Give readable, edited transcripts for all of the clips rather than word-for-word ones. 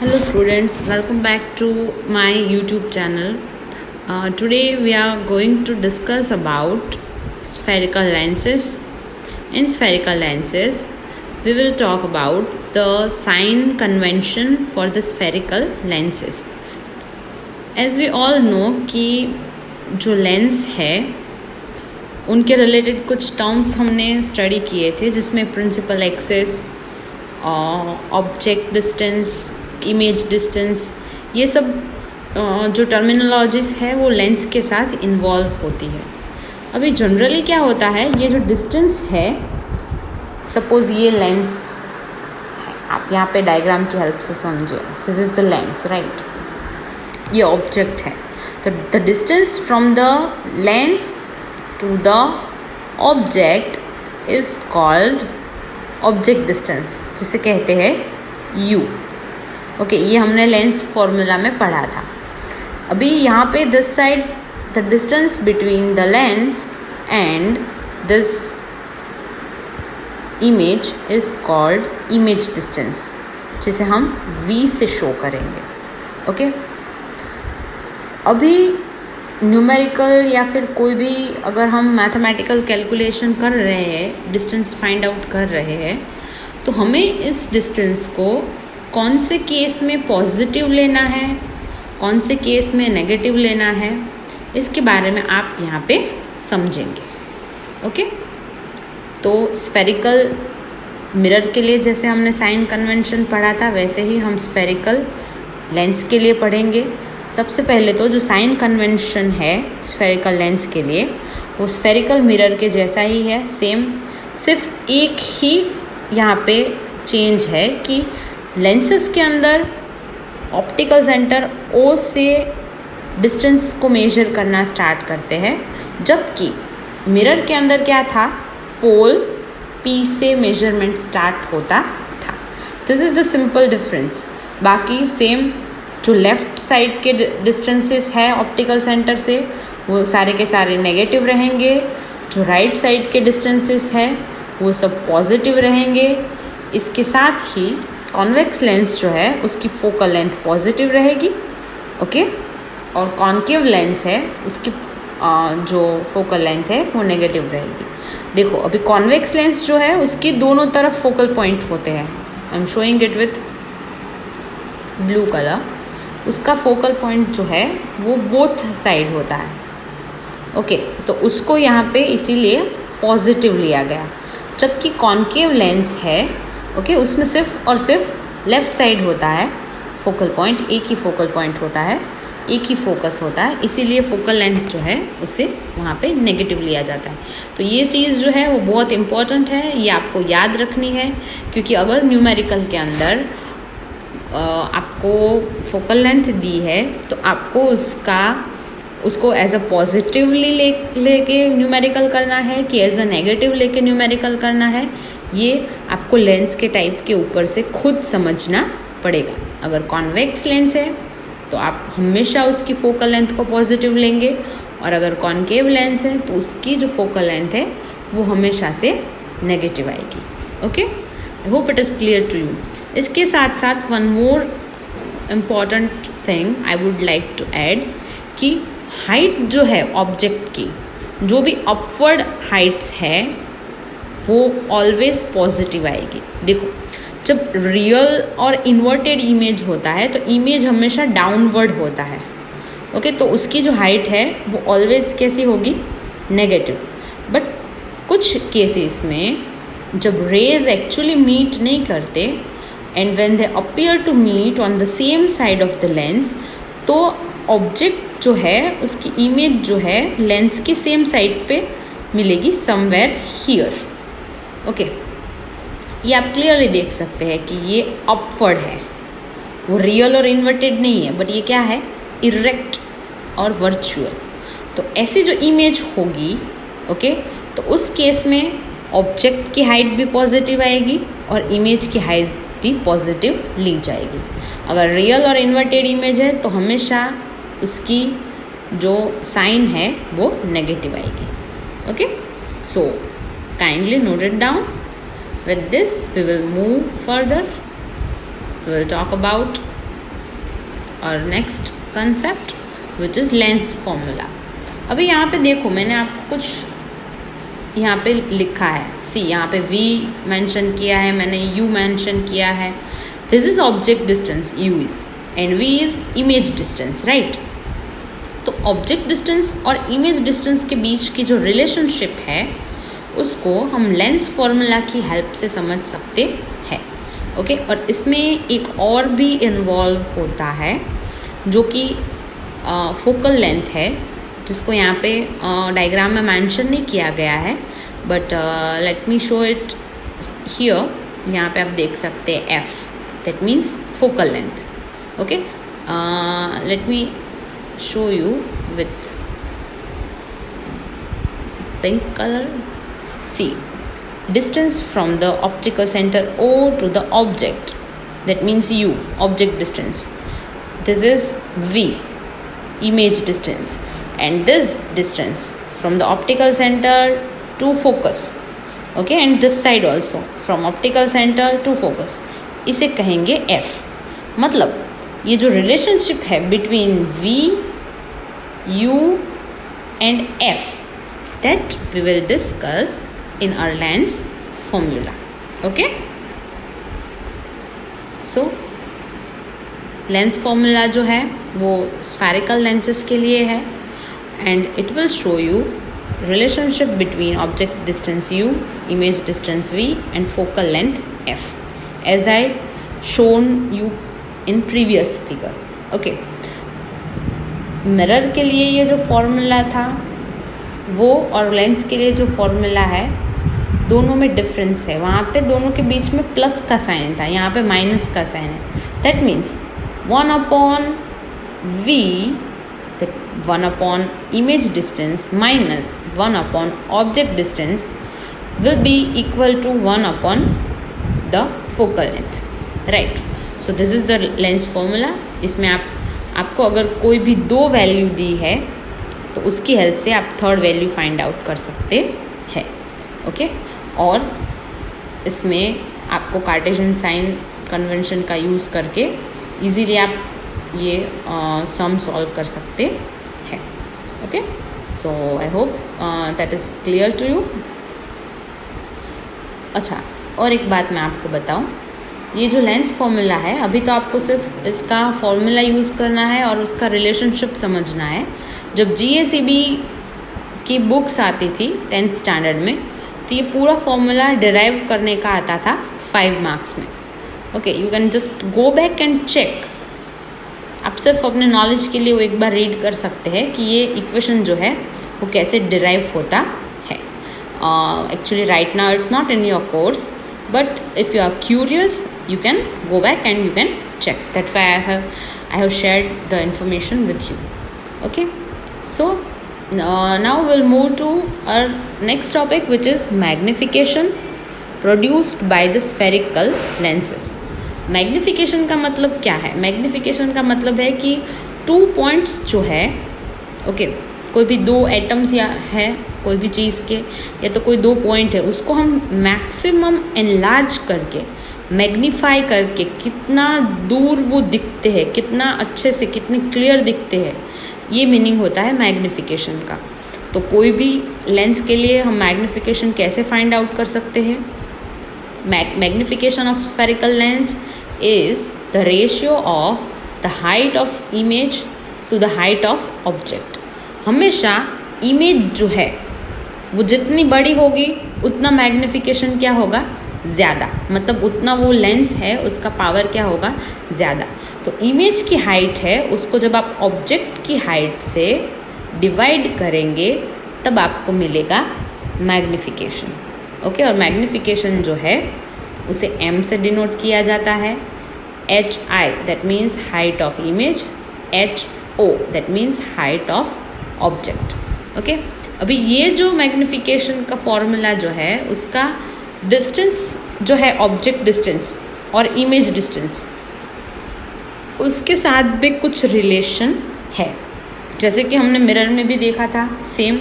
Hello students, welcome back to my YouTube channel. Today we are going to discuss about spherical lenses. In spherical lenses, we will talk about the sign convention for the spherical lenses. As we all know कि जो lens है उनके related कुछ terms हमने study किए थे जिसमें principal axis, object distance, image distance, ये सब जो टर्मिनोलॉजीज है वो लेंस के साथ इन्वॉल्व होती है. अभी जनरली क्या होता है, ये जो डिस्टेंस है, सपोज ये लेंस है, आप यहाँ पे डायग्राम की हेल्प से समझिए. This is the lens, right. ये ऑब्जेक्ट है, तो the distance from the lens to the object is called object distance, जिसे कहते हैं u. ओके, ये हमने लेंस फॉर्मूला में पढ़ा था. अभी यहाँ पे this side the distance between the lens and this image is called image distance, जिसे हम v से शो करेंगे. ओके, अभी न्यूमेरिकल या फिर कोई भी अगर हम मैथमेटिकल कैलकुलेशन कर रहे हैं, डिस्टेंस फाइंड आउट कर रहे हैं, तो हमें इस डिस्टेंस को कौन से केस में पॉजिटिव लेना है, कौन से केस में नेगेटिव लेना है, इसके बारे में आप यहाँ पे समझेंगे. ओके, तो स्फेरिकल मिरर के लिए जैसे हमने साइन कन्वेंशन पढ़ा था, वैसे ही हम स्फेरिकल लेंस के लिए पढ़ेंगे. सबसे पहले तो जो साइन कन्वेंशन है स्फेरिकल लेंस के लिए, वो स्फेरिकल मिरर के जैसा ही है, सेम. सिर्फ एक ही यहाँ पे चेंज है कि लेंसेस के अंदर ऑप्टिकल सेंटर O से डिस्टेंस को मेजर करना स्टार्ट करते हैं, जबकि मिरर के अंदर क्या था, पोल P से मेजरमेंट स्टार्ट होता था. This is the simple difference. बाकी सेम, जो लेफ़्ट साइड के डिस्टेंसेस है ऑप्टिकल सेंटर से, वो सारे के सारे नेगेटिव रहेंगे. जो राइट साइड के डिस्टेंसेस है वो सब पॉजिटिव रहेंगे. इसके साथ ही कॉन्वेक्स लेंस जो है उसकी फोकल लेंथ पॉजिटिव रहेगी. ओके, और कॉन्केव लेंस है उसकी जो फोकल लेंथ है वो नेगेटिव रहेगी. देखो, अभी कॉन्वेक्स लेंस जो है उसकी दोनों तरफ फोकल पॉइंट होते हैं. I am showing it with blue colour. उसका फोकल पॉइंट जो है वो बोथ साइड होता है. ओके, तो उसको यहाँ पे इसीलिए पॉजिटिव लिया गया. जबकि कॉन्केव लेंस है, ओके, उसमें सिर्फ और सिर्फ लेफ़्ट साइड होता है फोकल पॉइंट, एक ही फोकल पॉइंट होता है, एक ही फोकस होता है, इसीलिए फोकल लेंथ जो है उसे वहाँ पे नेगेटिव लिया जाता है. तो ये चीज़ जो है वो बहुत इम्पॉर्टेंट है, ये आपको याद रखनी है, क्योंकि अगर न्यूमेरिकल के अंदर आपको फोकल लेंथ दी है तो आपको उसको एज अ पॉजिटिवली लेके न्यूमेरिकल करना है कि एज अ नेगेटिव लेके न्यूमेरिकल करना है, ये आपको लेंस के टाइप के ऊपर से खुद समझना पड़ेगा. अगर कॉन्वेक्स लेंस है तो आप हमेशा उसकी फोकल लेंथ को पॉजिटिव लेंगे, और अगर कॉन्केव लेंस है तो उसकी जो फोकल लेंथ है वो हमेशा से नेगेटिव आएगी. Okay, I hope it is clear to you. इसके साथ साथ one more important thing I would like to add कि हाइट जो है ऑब्जेक्ट की, जो भी अपवर्ड हाइट्स है वो ऑलवेज पॉजिटिव आएगी. देखो, जब रियल और इन्वर्टेड इमेज होता है तो इमेज हमेशा डाउनवर्ड होता है. ओके, तो उसकी जो हाइट है वो ऑलवेज कैसी होगी, नेगेटिव. बट कुछ केसेस में जब रेज एक्चुअली मीट नहीं करते and when they appear to meet on the same side of the lens, तो ऑब्जेक्ट जो है उसकी इमेज जो है लेंस के सेम साइड पे मिलेगी, समवेयर हियर. ओके, ये आप क्लियरली देख सकते हैं कि ये अपवर्ड है, वो रियल और इन्वर्टेड नहीं है, बट ये क्या है, इरेक्ट और वर्चुअल. तो ऐसी जो इमेज होगी, ओके, तो उस केस में ऑब्जेक्ट की हाइट भी पॉजिटिव आएगी और इमेज की हाइट भी पॉजिटिव ली जाएगी. अगर रियल और इन्वर्टेड इमेज है तो हमेशा उसकी जो साइन है वो नेगेटिव आएगी. Okay, so kindly note it down. With this, we will move further. We will talk about और next concept which is lens formula. अभी यहाँ पे देखो, मैंने आपको कुछ यहाँ पे लिखा है, सी यहाँ पे v मेंशन किया है, मैंने u मेंशन किया है। This is object distance u is, and v is image distance, right. तो ऑब्जेक्ट डिस्टेंस और इमेज डिस्टेंस के बीच की जो रिलेशनशिप है उसको हम लेंस फॉर्मूला की हेल्प से समझ सकते हैं, ओके। और इसमें एक और भी इन्वॉल्व होता है जो कि फोकल लेंथ है, जिसको यहाँ पे डायग्राम में मेंशन नहीं किया गया है, but let me show it here. यहाँ पे आप देख सकते हैं f, that means focal length, okay. Let me show you with pink color. See, distance from the optical center O to the object, that means U, object distance. This is V, image distance, and this distance from the optical center to focus, okay, and this side also from optical center to focus, इसे कहेंगे F। मतलब ये जो relationship है between V, U and F, that we will discuss in our lens formula, okay। So lens formula जो है वो spherical lenses के लिए है, and it will show you relationship between object distance U, image distance V and focal length F, as I shown you in previous figure, okay। Mirror के लिए ये जो फॉर्मूला था वो और लेंस के लिए जो फॉर्मूला है दोनों में डिफरेंस है। वहाँ पे दोनों के बीच में प्लस का साइन था, यहाँ पे माइनस का साइन है। That means 1/v, that 1/ image distance minus 1/ object distance will be equal to 1/ the focal length, right। So this is the lens formula। इसमें आपको अगर कोई भी दो वैल्यू दी है तो उसकी हेल्प से आप थर्ड वैल्यू फाइंड आउट कर सकते हैं, ओके। और इसमें आपको कार्टेशियन साइन कन्वेंशन का यूज़ करके इजीली आप ये सम सॉल्व कर सकते हैं, okay. So I hope that is clear to you. अच्छा, और एक बात मैं आपको बताऊं, ये जो लेंस फॉर्मूला है अभी तो आपको सिर्फ इसका फॉर्मूला यूज़ करना है और उसका रिलेशनशिप समझना है। जब GACB की बुक्स आती थी 10th स्टैंडर्ड में तो ये पूरा फॉर्मूला डिराइव करने का आता था 5 मार्क्स में, okay. You can just go back and check. आप सिर्फ अपने नॉलेज के लिए वो एक बार रीड कर सकते हैं कि ये इक्वेशन जो है वो कैसे डिराइव होता है। Actually right now it's not in your course, but if you are curious you can go back and you can check. That's why I have shared the information with you, okay। So now we'll move to our next topic, which is magnification produced by the spherical lenses। Magnification का मतलब क्या है? Magnification का मतलब है कि 2 points जो है, ओके, कोई भी 2 एटम्स या है कोई भी चीज़ के, या तो कोई 2 पॉइंट है, उसको हम मैक्सिमम एनलार्ज करके, मैग्नीफाई करके कितना दूर वो दिखते हैं, कितना अच्छे से, कितने क्लियर दिखते हैं, ये मीनिंग होता है मैग्निफिकेशन का। तो कोई भी लेंस के लिए हम मैग्निफिकेशन कैसे फाइंड आउट कर सकते हैं? Magnification of spherical lens is the ratio of the height of image to the height of object. हमेशा इमेज जो है वो जितनी बड़ी होगी उतना मैग्निफिकेशन क्या होगा? ज़्यादा, मतलब उतना वो लेंस है उसका पावर क्या होगा? ज़्यादा। तो इमेज की हाइट है उसको जब आप ऑब्जेक्ट की हाइट से डिवाइड करेंगे तब आपको मिलेगा मैग्निफिकेशन, ओके। और मैग्निफिकेशन जो है उसे m से डिनोट किया जाता है, HI that means height of image, HO that means height of object, okay. अभी ये जो मैग्निफिकेशन का फॉर्मूला जो है उसका डिस्टेंस जो है, ऑब्जेक्ट डिस्टेंस और इमेज डिस्टेंस, उसके साथ भी कुछ रिलेशन है। जैसे कि हमने मिरर में भी देखा था, सेम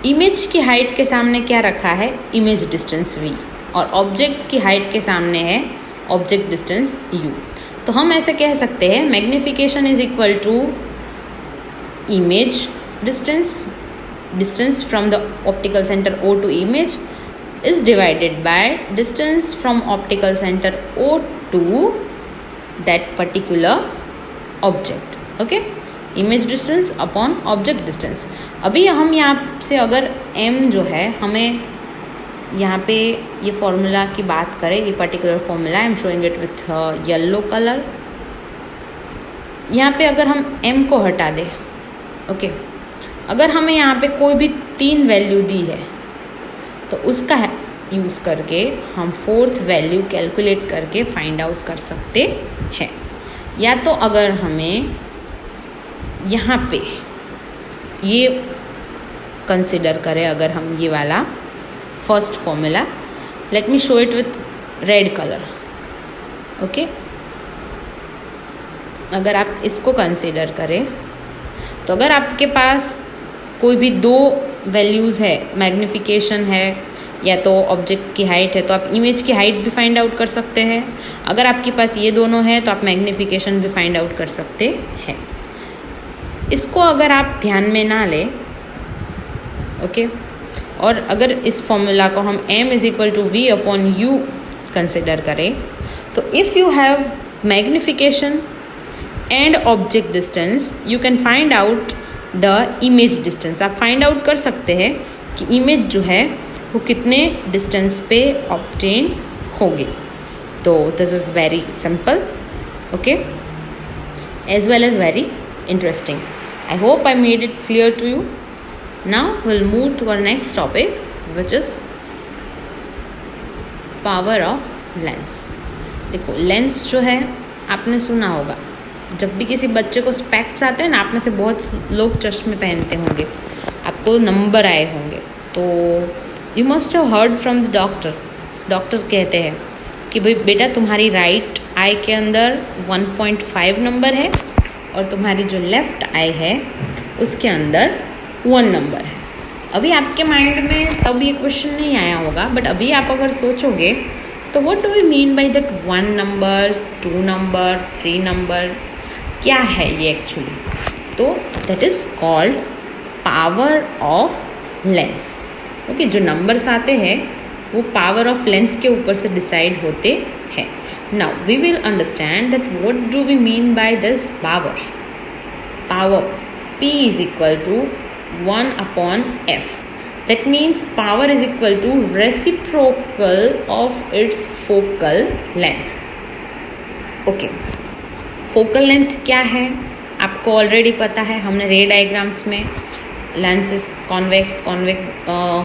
इमेज की हाइट के सामने क्या रखा है? इमेज डिस्टेंस v, और ऑब्जेक्ट की हाइट के सामने है ऑब्जेक्ट डिस्टेंस u। तो हम ऐसे कह सकते हैं magnification is equal to image distance from the optical centre O to image is divided by distance from optical center O to that particular object. Okay, image distance upon object distance. अभी हम यहाँ से अगर m जो है हमें यहाँ पे ये फॉर्मूला की बात करें, ये particular formula I am showing it with yellow colour. यहाँ पे अगर हम m को हटा दें, ओके, अगर हमें यहाँ पे कोई भी 3 वैल्यू दी है तो उसका यूज़ करके हम 4th वैल्यू कैलकुलेट करके फाइंड आउट कर सकते हैं. या तो अगर हमें यहाँ पे ये कंसिडर करें, अगर हम ये वाला first formula, let me show it with red colour. Okay, अगर आप इसको कंसिडर करें तो अगर आपके पास कोई भी 2 वैल्यूज़ है, मैग्निफिकेशन है या तो ऑब्जेक्ट की हाइट है, तो आप इमेज की हाइट भी फाइंड आउट कर सकते हैं. अगर आपके पास ये दोनों है तो आप मैग्निफिकेशन भी फाइंड आउट कर सकते हैं. इसको अगर आप ध्यान में ना लें, ओके, और अगर इस फॉर्मूला को हम m is equal to v upon u consider करें, तो if you have magnification and object distance you can find out the image distance. आप फाइंड आउट कर सकते हैं कि इमेज जो है वो कितने डिस्टेंस पे ऑब्टेन होगी. तो this is very simple, okay, as well as very interesting. I hope I made it clear to you. Now will move to our next topic which is power of lens. देखो, lens जो है आपने सुना होगा, जब भी किसी बच्चे को स्पेक्ट्स आते हैं ना, आप में से बहुत लोग चश्मे पहनते होंगे, आपको नंबर आए होंगे, तो you must have heard from the doctor. Doctor कहते हैं कि भाई बेटा तुम्हारी राइट आई के अंदर 1.5 नंबर है और तुम्हारी जो लेफ़्ट आई है उसके अंदर 1 नंबर है. अभी आपके माइंड में तब ये क्वेश्चन नहीं आया होगा, बट अभी आप अगर सोचोगे तो what do we mean by that 1 number, 2 number, 3 number, क्या है ये एक्चुअली? तो that is called power of lens. Okay, जो नंबर्स आते हैं वो पावर ऑफ लेंस के ऊपर से डिसाइड होते हैं. Now we will understand that what do we mean by this power. Power P is equal to 1 upon F. That means power is equal to reciprocal of its focal length. Okay, focal length क्या है आपको already पता है, हमने रे diagrams में lenses convex